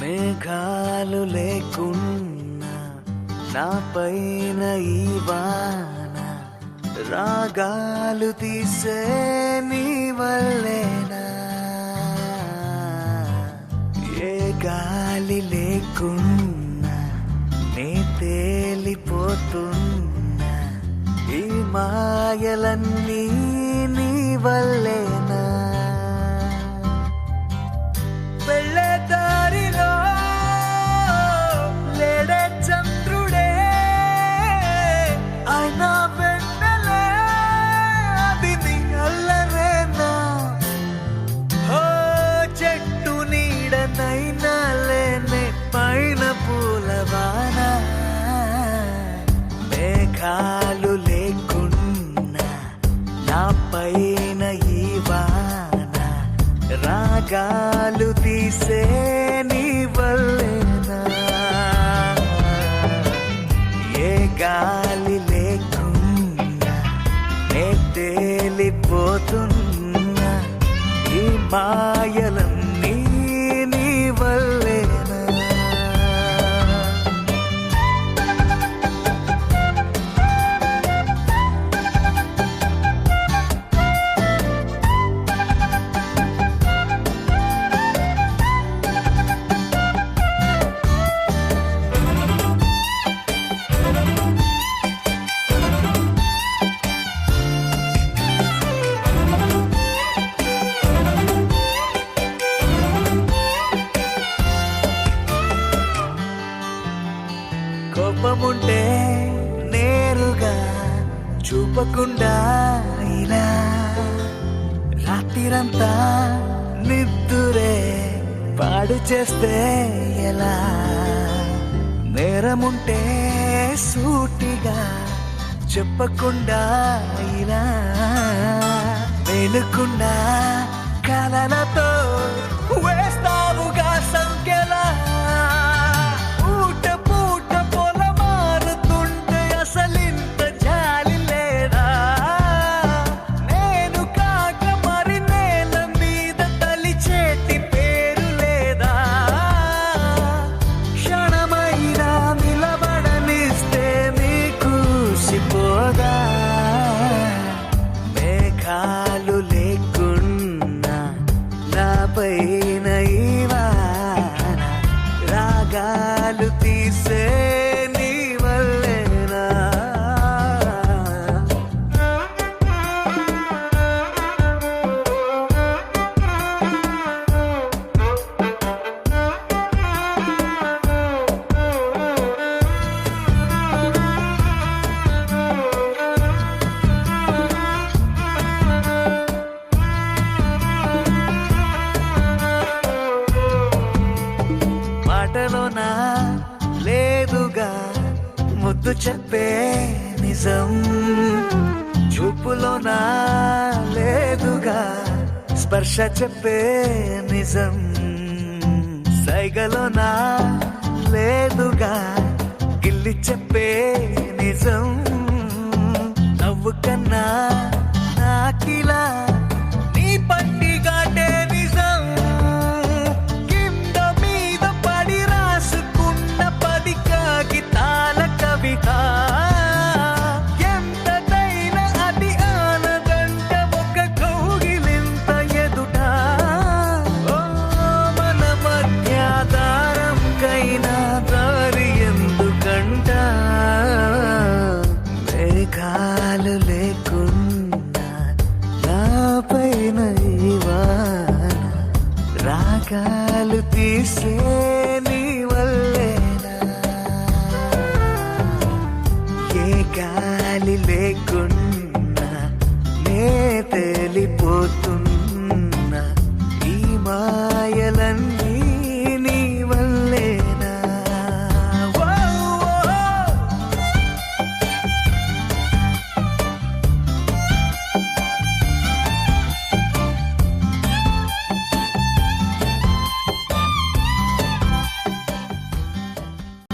మేఘాలు లేకున్నా నా పైన ఈ వాన రాగాలు తీసే నీ వల్లేనా ఏ గాలి లేకున్నా నే తేలిపోతున్నా ఈ మాయలన్నీ నీ వల్లేనా వెళ్ళే దారిలో లేడే చంద్రుడే ఆయన వెన్నెలే అది నీ అల్లరేనా ఓ చెట్టు నీడనైనా లేనే పైన పూలవాన మేఘాలు లేకున్నా నా పైన ఈ వాన రాగాలు తీసే నీ వల్లేనా ఏ గాలి లేకున్నా నే తేలిపోతున్నా ఈ మాయలన్నీ నీ వల్లేనా కోపముంటే నేరుగా చూపకుండా ఇలా రాత్రిరంతా నిద్దురే పాడు చేస్తే ఎలా నేరముంటే సూటిగా చెప్పకుండా ఇలా వెలుకుండా కలలతో వేస్తావుగా సంఖ్యలా మేఘాలు లేకున్నా నా పైన ఈ వాన రాగాలు తీసే నీ వల్లేనా మాటలోనా లేదుగా ముద్దు చెప్పే నిజం చూపులోనా లేదుగా స్పర్శ చెప్పే నిజం సైగలోనా లేదుగా గిల్లి చెప్పే నిజం నవ్వు కన్నా నాకిలా నీ పట్టి గాటే నిజం ఎంతదైనా అది ఆనదంట ఒక కౌగిలింత ఎదుట మన మధ్య దారంకైనా దారి ఎందుకంట మేఘాలు లేకున్నా నా పైన ఈ వాన రాగాలు తీసే నీ వల్లేనా ఏ గాలి లేకున్నా నే తేలిపోతున్నా ఈ మాయలన్నీ